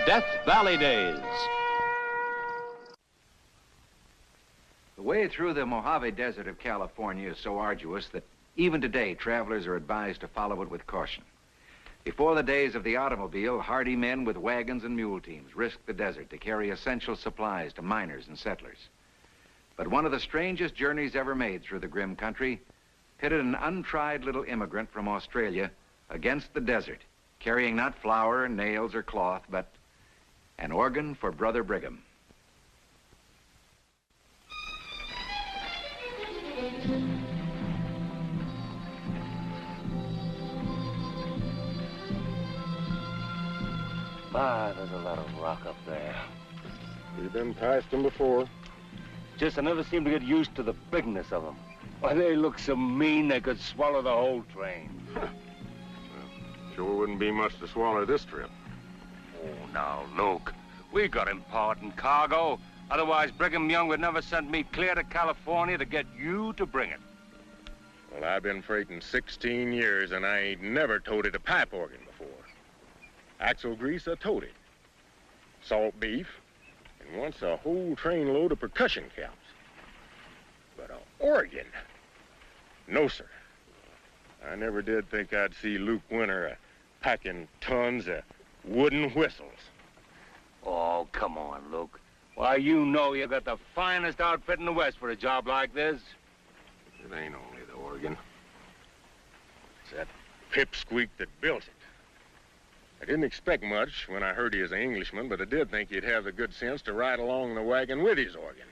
Death Valley Days. The way through the Mojave Desert of California is so arduous that even today, travelers are advised to follow it with caution. Before the days of the automobile, hardy men with wagons and mule teams risked the desert to carry essential supplies to miners and settlers. But one of the strangest journeys ever made through the grim country pitted an untried little immigrant from Australia against the desert, carrying not flour, nails, or cloth, but an organ for Brother Brigham. My, there's a lot of rock up there. We've been past them before. Just I never seem to get used to the bigness of them. Why, they look so mean they could swallow the whole train. Huh. Well, sure wouldn't be much to swallow this trip. Oh, now, look. We got important cargo. Otherwise, Brigham Young would never send me clear to California to get you to bring it. Well, I've been freighting 16 years, and I ain't never toted a pipe organ before. Axle grease, I toted. Salt beef, and once a whole train load of percussion caps. But an organ? No, sir. I never did think I'd see Luke Winter packing tons of wooden whistles. Oh, come on, Luke. Why, you know you got the finest outfit in the West for a job like this. It ain't only the organ. It's that pipsqueak that built it. I didn't expect much when I heard he was an Englishman, but I did think he'd have the good sense to ride along the wagon with his organ.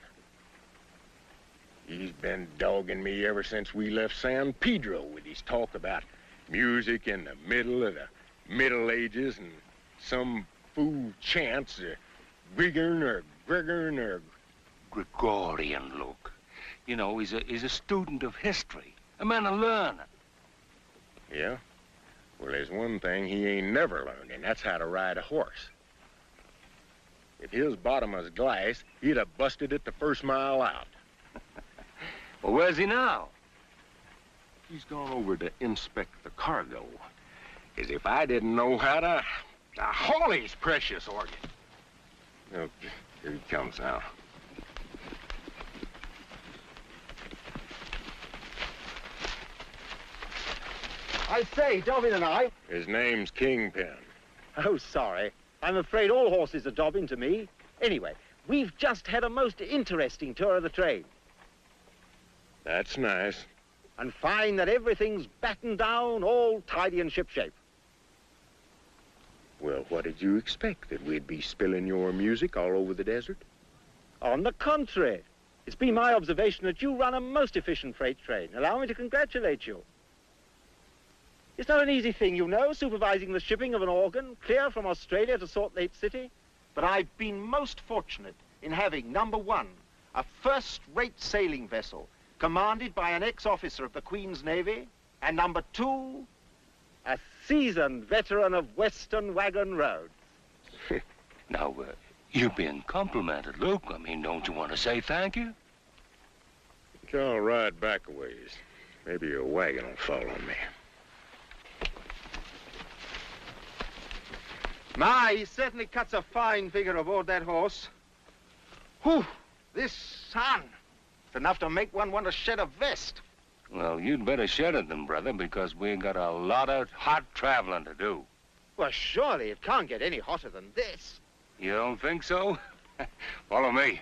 He's been dogging me ever since we left San Pedro with his talk about music in the middle of the Middle Ages and some fool chants, Gregorian or Gregorian, Luke. You know, he's a student of history, a man of learning. Yeah? Well, there's one thing he ain't never learned, and that's how to ride a horse. If his bottom was glass, he'd have busted it the first mile out. Well, where's he now? He's gone over to inspect the cargo. As if I didn't know how to haul his precious organ. Oh, here he comes now. I say, Dobbin and I... His name's Kingpin. Oh, sorry. I'm afraid all horses are Dobbin to me. Anyway, we've just had a most interesting tour of the train. That's nice. And find that everything's battened down, all tidy and shipshape. Well, what did you expect? That we'd be spilling your music all over the desert? On the contrary. It's been my observation that you run a most efficient freight train. Allow me to congratulate you. It's not an easy thing, you know, supervising the shipping of an organ clear from Australia to Salt Lake City. But I've been most fortunate in having, number one, a first-rate sailing vessel commanded by an ex-officer of the Queen's Navy, and number two, a seasoned veteran of Western wagon roads. Now, you're being complimented, Luke. I mean, don't you want to say thank you? I'll ride back a ways. Maybe a wagon will fall on me. My, he certainly cuts a fine figure aboard that horse. Whew, this sun. It's enough to make one want to shed a vest. Well, you'd better shed it then, brother, because we got a lot of hot traveling to do. Well, surely it can't get any hotter than this. You don't think so? Follow me.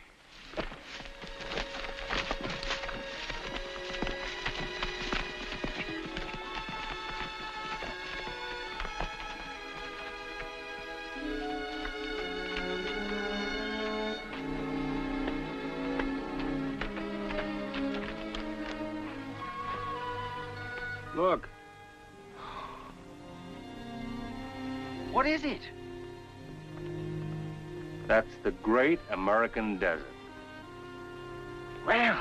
Look. What is it? That's the great American desert. Well.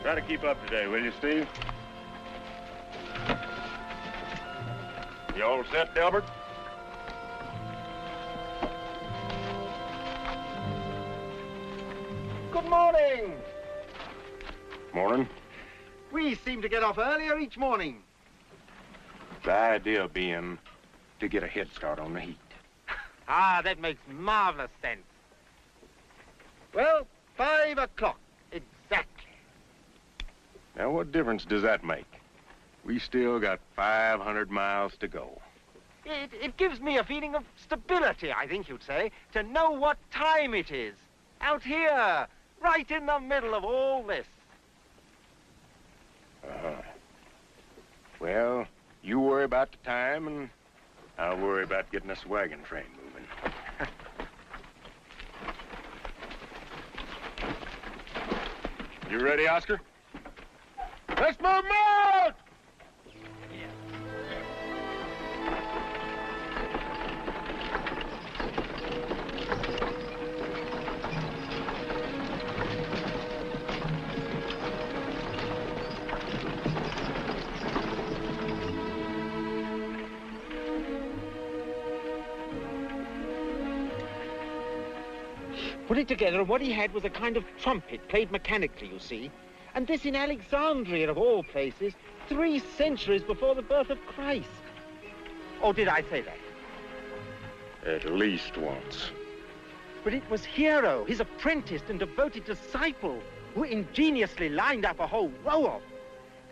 Try to keep up today, will you, Steve? You all set, Delbert? Good morning. Morning. We seem to get off earlier each morning. The idea being to get a head start on the heat. Ah, that makes marvelous sense. Well, 5 o'clock, exactly. Now, what difference does that make? We still got 500 miles to go. It gives me a feeling of stability, I think you'd say, to know what time it is. Out here, right in the middle of all this. Well, you worry about the time, and I'll worry about getting this wagon train moving. You ready, Oscar? Let's move out! Put it together, and what he had was a kind of trumpet played mechanically, you see. And this in Alexandria, of all places, 3 centuries before the birth of Christ. Or did I say that? At least once. But it was Hero, his apprenticed and devoted disciple, who ingeniously lined up a whole row of them,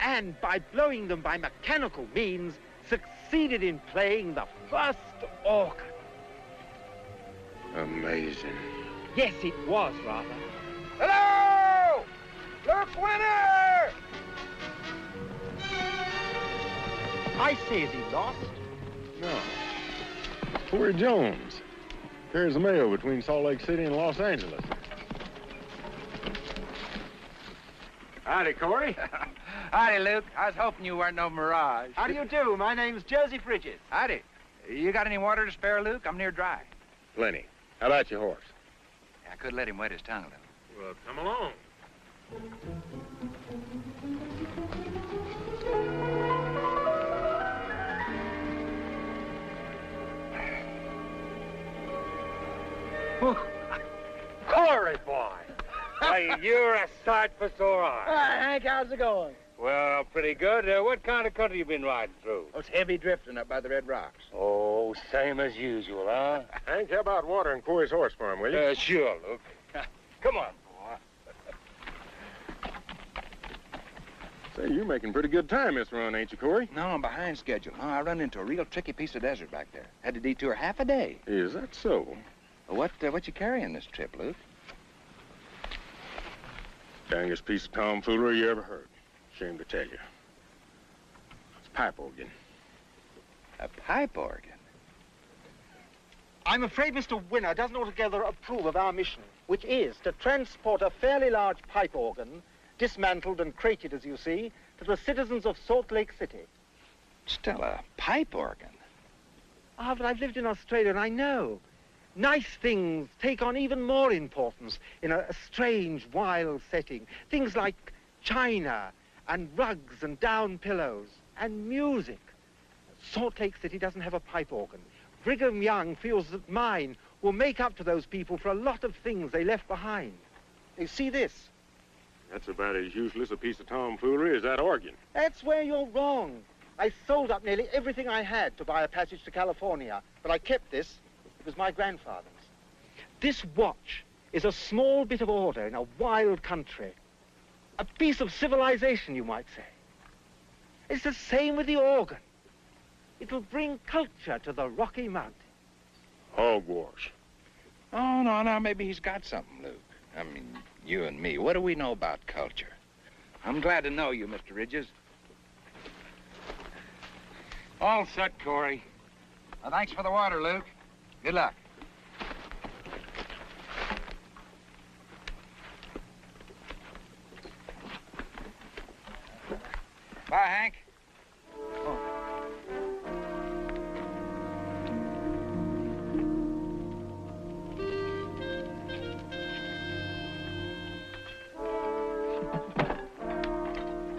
and by blowing them by mechanical means, succeeded in playing the first organ. Amazing. Yes, it was, rather. Hello! Look, winner! I say, is he lost? No. Corey Jones. Carries the mail between Salt Lake City and Los Angeles. Howdy, Corey. Howdy, Luke. I was hoping you weren't no mirage. How do you do? My name's Josie Bridges. Howdy. You got any water to spare, Luke? I'm near dry. Plenty. How about your horse? I could let him wet his tongue a little. Well, come along. Corey, boy. Why, you're a sight for sore eyes. Hank, how's it going? Well, pretty good. What kind of country you been riding through? Oh, it's heavy drifting up by the Red Rocks. Oh, same as usual, huh? Hank, how about watering Corey's horse for him, will you? Sure, Luke. Come on, boy. Say, you're making pretty good time this run, ain't you, Corey? No, I'm behind schedule. No, I run into a real tricky piece of desert back there. Had to detour half a day. Is that so? Well, what you carrying this trip, Luke? Dangest piece of tomfoolery you ever heard. Shame to tell you. It's a pipe organ. A pipe organ? I'm afraid Mr. Winner doesn't altogether approve of our mission, which is to transport a fairly large pipe organ, dismantled and crated, as you see, to the citizens of Salt Lake City. Still a pipe organ? Ah, but I've lived in Australia, and I know. Nice things take on even more importance in a strange, wild setting. Things like china and rugs and down pillows and music. Salt Lake City doesn't have a pipe organ. Brigham Young feels that mine will make up to those people for a lot of things they left behind. You see this? That's about as useless a piece of tomfoolery as that organ. That's where you're wrong. I sold up nearly everything I had to buy a passage to California, but I kept this. It was my grandfather's. This watch is a small bit of order in a wild country. A piece of civilization, you might say. It's the same with the organ. It'll bring culture to the Rocky Mountains. Hogwash. Oh, no, maybe he's got something, Luke. I mean, you and me, what do we know about culture? I'm glad to know you, Mr. Ridges. All set, Corey. Well, thanks for the water, Luke. Good luck. Bye, Hank.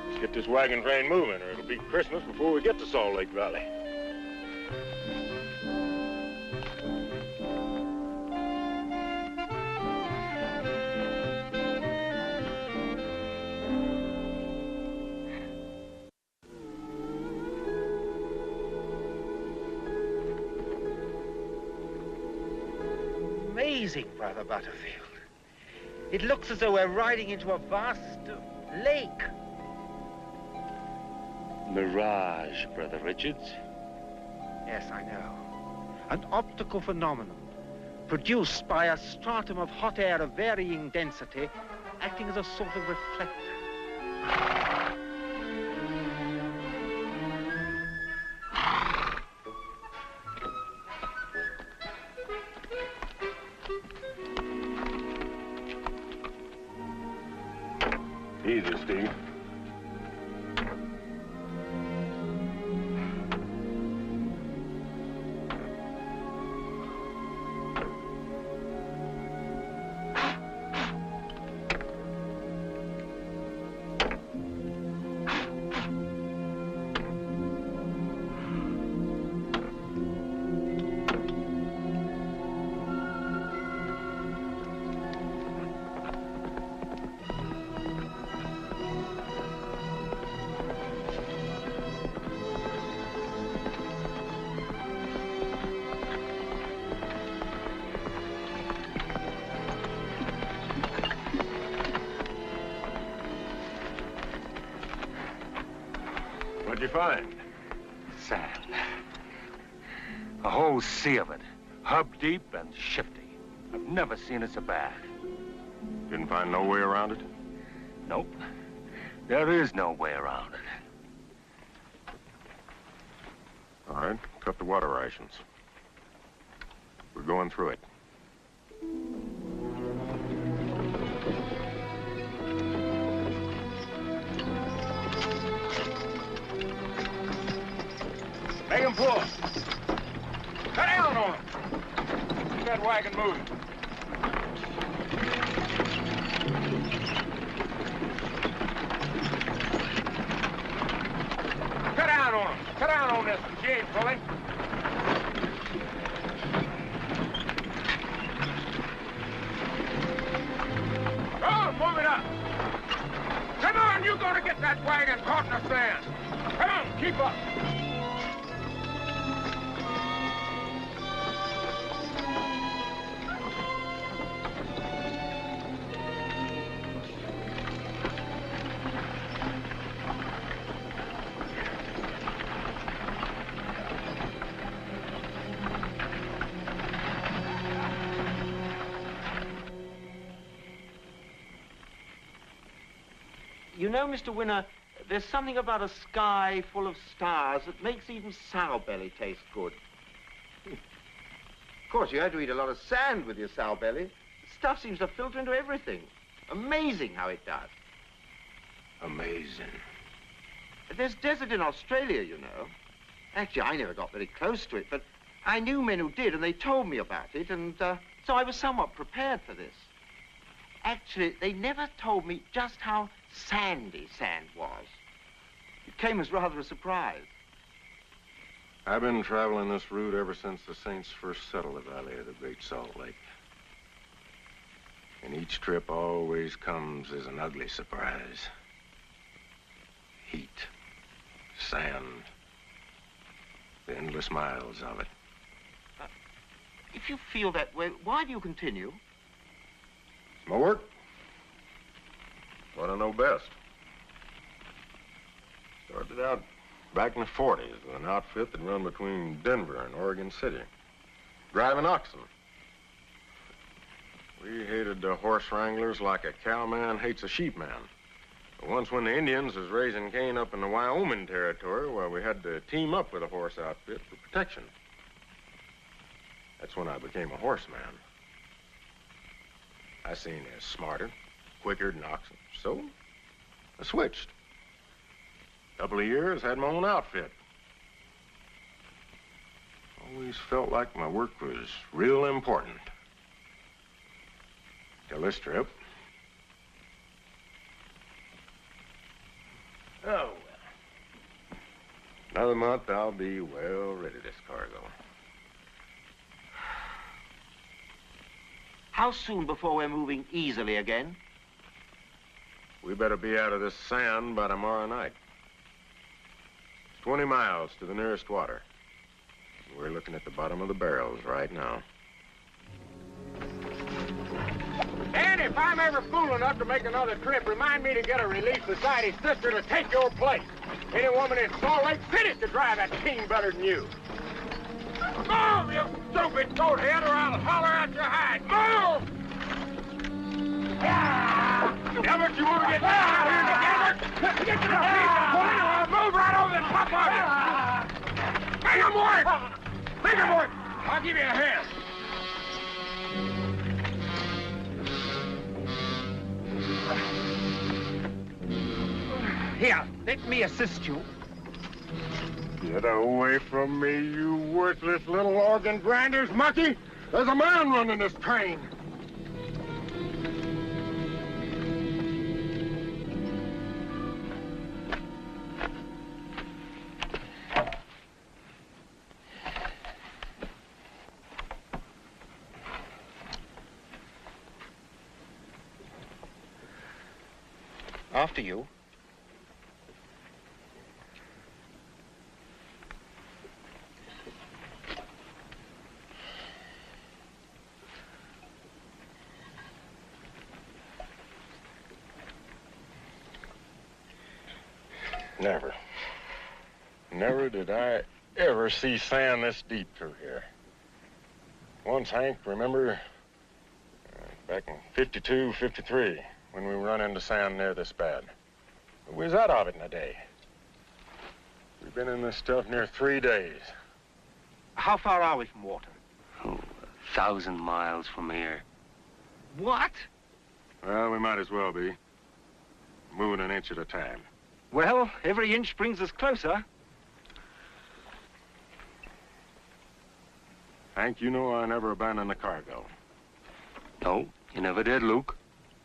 Let's get this wagon train moving, or it'll be Christmas before we get to Salt Lake Valley. amazing, Brother Butterfield. It looks as though we're riding into a vast lake. Mirage, Brother Richards. Yes, I know. An optical phenomenon produced by a stratum of hot air of varying density acting as a sort of reflector. Easy, Steve. What'd you find? Sand. A whole sea of it. Hub deep and shifty. I've never seen it so bad. Didn't find no way around it? Nope. There is no way around it. All right, cut the water rations. We're going through it. Make him pull. Cut down on him. Keep that wagon moving. Cut down on him. Cut down on this one. She ain't pulling. Oh, move it up. Come on, you're gonna get that wagon caught in the sand. Come on, keep up. You know, Mr. Winner, there's something about a sky full of stars that makes even sow belly taste good. Of course, you had to eat a lot of sand with your sow belly. The stuff seems to filter into everything. Amazing how it does. Amazing. There's desert in Australia, you know. Actually, I never got very close to it, but I knew men who did, and they told me about it, and so I was somewhat prepared for this. Actually, they never told me just how sandy sand was. It came as rather a surprise. I've been traveling this route ever since the Saints first settled the valley of the Great Salt Lake. And each trip always comes as an ugly surprise. Heat, sand, the endless miles of it. If you feel that way, why do you continue? It's my work. What I know best. Started out back in the 40s with an outfit that run between Denver and Oregon City, driving oxen. We hated the horse wranglers like a cowman hates a sheepman. But once when the Indians was raising cane up in the Wyoming territory, well, we had to team up with a horse outfit for protection. That's when I became a horseman. I seen as smarter, quicker than oxen, so I switched. Couple of years, had my own outfit. Always felt like my work was real important. Till this trip. Oh, well. Another month, I'll be well rid of this cargo. How soon before we're moving easily again? We better be out of this sand by tomorrow night. It's 20 miles to the nearest water. We're looking at the bottom of the barrels right now. if I'm ever fool enough to make another trip, remind me to get a Relief Society sister to take your place. Any woman in Salt Lake City could drive that team better than you. Move, you stupid coathead, or I'll holler at your hide. Move! Never you want to get down here together? Get to the feet and point, or I'll move right over the top of you. Make him work! Make him work! I'll give you a hand. Here, let me assist you. Get away from me, you worthless little organ grinders, monkey! There's a man running this train. After you. Never did I ever see sand this deep through here. Once, Hank, remember, back in 52, 53, when we run into sand near this bad. We was out of it in a day. We've been in this stuff near 3 days. How far are we from water? Oh, 1,000 miles from here. What? Well, we might as well be. Moving an inch at a time. Well, every inch brings us closer. Hank, you know I never abandoned the cargo. No, you never did, Luke.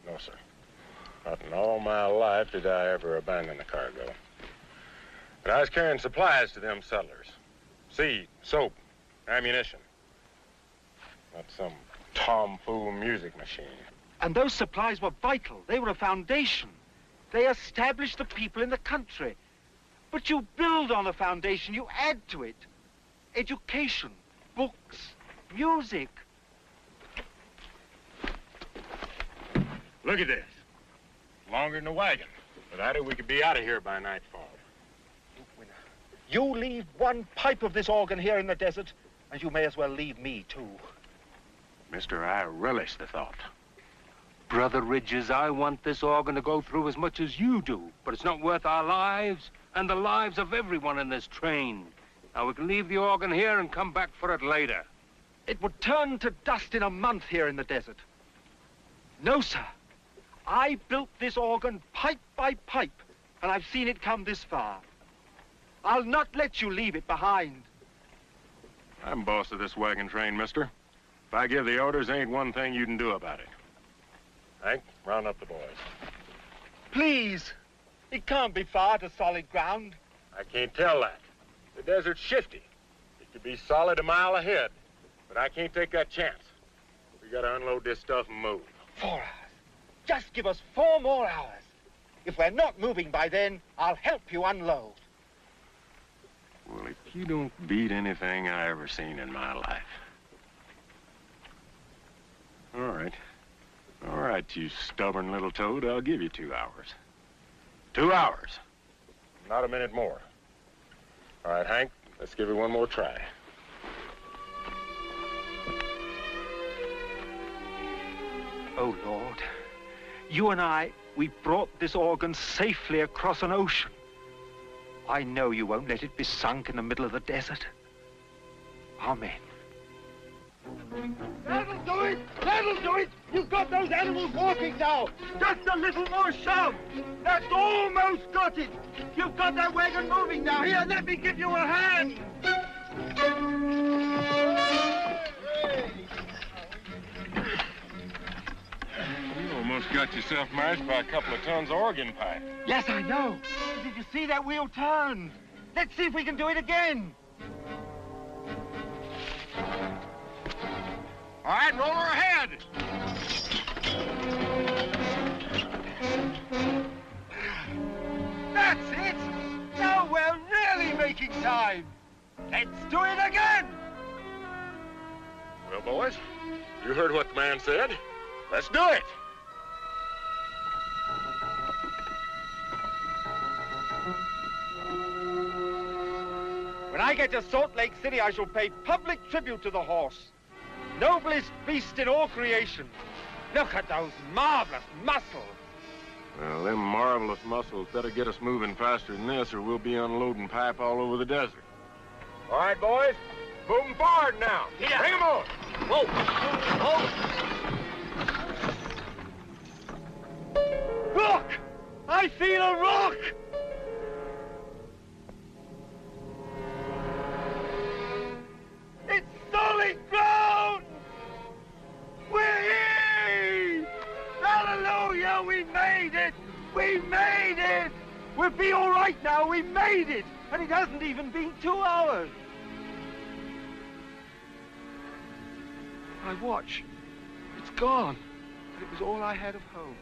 No, sir. Not in all my life did I ever abandon the cargo. But I was carrying supplies to them settlers. Seed, soap, ammunition. Not some tomfool music machine. And those supplies were vital. They were a foundation. They established the people in the country. But you build on a foundation, you add to it. Education, books, music. Look at this. Longer than a wagon. Without it, we could be out of here by nightfall. You leave one pipe of this organ here in the desert, and you may as well leave me, too. Mister, I relish the thought. Brother Ridges, I want this organ to go through as much as you do, but it's not worth our lives and the lives of everyone in this train. Now, we can leave the organ here and come back for it later. It would turn to dust in a month here in the desert. No, sir. I built this organ pipe by pipe, and I've seen it come this far. I'll not let you leave it behind. I'm boss of this wagon train, mister. If I give the orders, ain't one thing you can do about it. Hank, round up the boys. Please. It can't be far to solid ground. I can't tell that. The desert's shifty. It could be solid a mile ahead, but I can't take that chance. We gotta unload this stuff and move. 4 hours. Just give us 4 more hours. If we're not moving by then, I'll help you unload. Well, if you don't beat anything I ever seen in my life. All right. All right, you stubborn little toad. I'll give you 2 hours. 2 hours. Not a minute more. All right, Hank, let's give it one more try. Oh, Lord. You and I, we brought this organ safely across an ocean. I know you won't let it be sunk in the middle of the desert. Amen. That'll do it! That'll do it! You've got those animals walking now! Just a little more shove! That's almost got it! You've got that wagon moving now! Here, let me give you a hand! You almost got yourself mashed by a couple of tons of organ pipe. Yes, I know. Did you see that wheel turn? Let's see if we can do it again. All right, roll her ahead. That's it. Now we're really making time. Let's do it again. Well, boys, you heard what the man said. Let's do it. When I get to Salt Lake City, I shall pay public tribute to the horse. Noblest beast in all creation. Look at those marvelous muscles. Well, them marvelous muscles better get us moving faster than this, or we'll be unloading pipe all over the desert. All right, boys. Moving forward now. Yeah. Bring 'em on. Whoa! Whoa! Look! I feel a rock! It's solid ground! We're here! Hallelujah! We made it! We made it! We'll be all right now. We made it! And it hasn't even been 2 hours. My watch. It's gone. And it was all I had of home.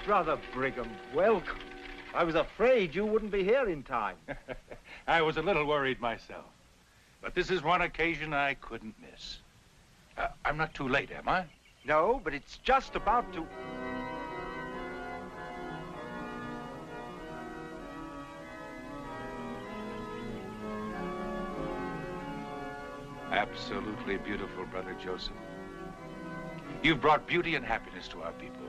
Brother Brigham, welcome. I was afraid you wouldn't be here in time. I was a little worried myself. But this is one occasion I couldn't miss. I'm not too late, am I? No, but it's just about to... Absolutely beautiful, Brother Joseph. You've brought beauty and happiness to our people.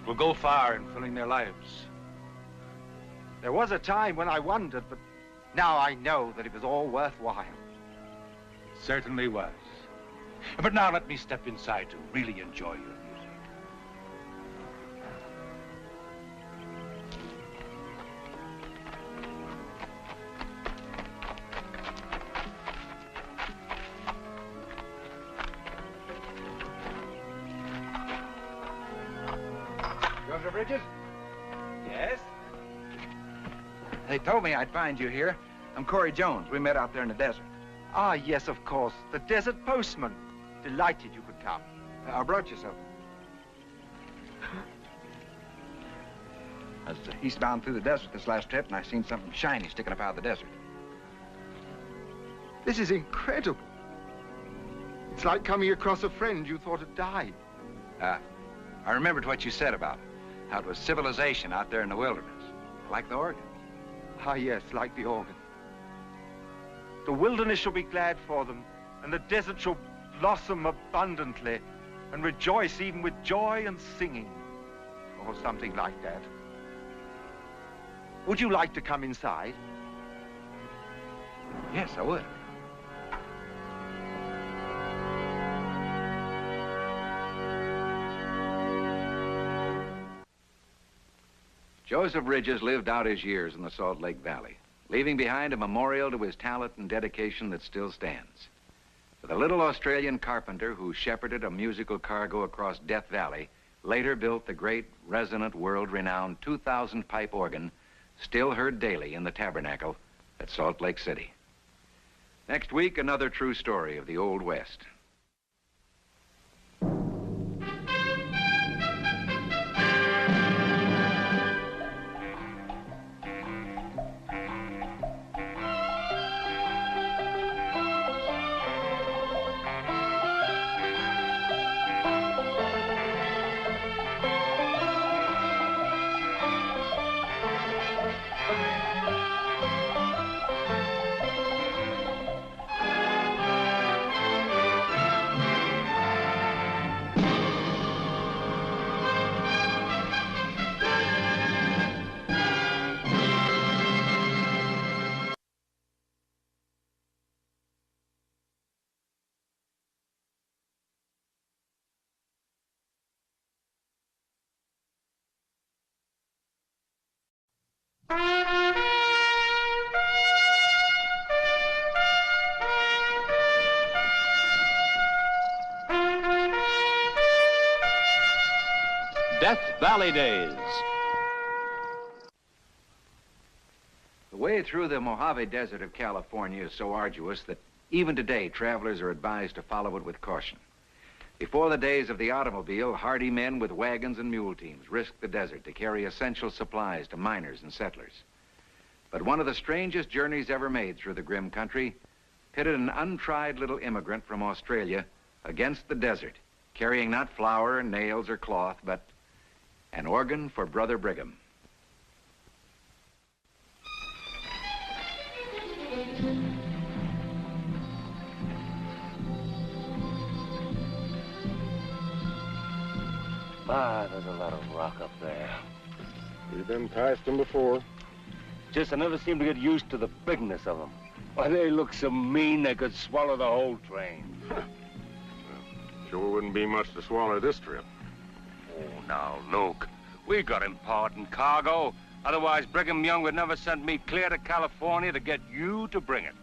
It will go far in filling their lives. There was a time when I wondered, but now I know that it was all worthwhile. It certainly was. But now let me step inside to really enjoy your music. Joseph Bridges? Yes? They told me I'd find you here. I'm Corey Jones. We met out there in the desert. Ah, yes, of course. The desert postman. Delighted you could come. I brought you something. I was eastbound through the desert this last trip, and I seen something shiny sticking up out of the desert. This is incredible. It's like coming across a friend you thought had died. I remembered what you said about it. How it was civilization out there in the wilderness. Like the organ. Ah, yes, like the organ. The wilderness shall be glad for them, and the desert shall blossom abundantly, and rejoice even with joy and singing, or something like that. Would you like to come inside? Yes, I would. Joseph Bridges lived out his years in the Salt Lake Valley, leaving behind a memorial to his talent and dedication that still stands. For the little Australian carpenter who shepherded a musical cargo across Death Valley, later built the great, resonant, world-renowned 2,000-pipe organ, still heard daily in the Tabernacle at Salt Lake City. Next week, another true story of the Old West. Death Valley Days. The way through the Mojave Desert of California is so arduous that Even today, travelers are advised to follow it with caution. Before the days of the automobile, hardy men with wagons and mule teams risked the desert to carry essential supplies to miners and settlers. But one of the strangest journeys ever made through the grim country pitted an untried little immigrant from Australia against the desert, carrying not flour, nails, or cloth, but an organ for Brother Brigham. Ah, there's a lot of rock up there. We've been past them before. Just I never seem to get used to the bigness of them. Why, they look so mean they could swallow the whole train. Sure wouldn't be much to swallow this trip. Oh, now, look. We got important cargo. Otherwise, Brigham Young would never send me clear to California to get you to bring it.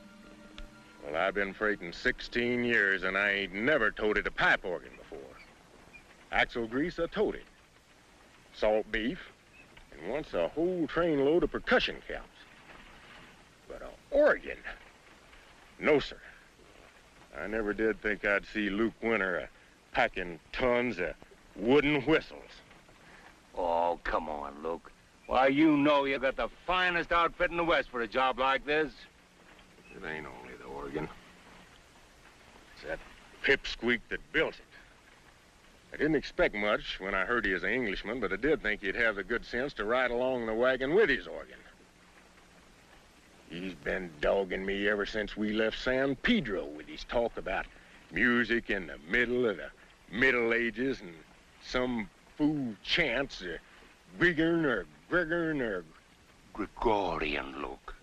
Well, I've been freighting 16 years, and I ain't never toted a pipe organ before. Axle grease, I toted. Salt beef, and once a whole train load of percussion caps. But an organ? No, sir. I never did think I'd see Luke Winter packing tons of wooden whistles. Oh, come on, Luke. Why, you know you got the finest outfit in the West for a job like this. It ain't only the organ. It's that pipsqueak that built it. I didn't expect much when I heard he was an Englishman, but I did think he'd have the good sense to ride along the wagon with his organ. He's been dogging me ever since we left San Pedro with his talk about music in the middle of the Middle Ages and some fool chants, Brigham or Gregorian or... Gregorian, Luke.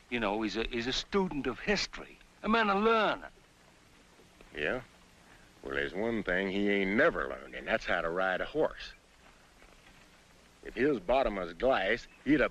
You know, he's a student of history, a man of learning. Yeah? Well, there's one thing he ain't never learned, and that's how to ride a horse. If his bottom was glass, he'd have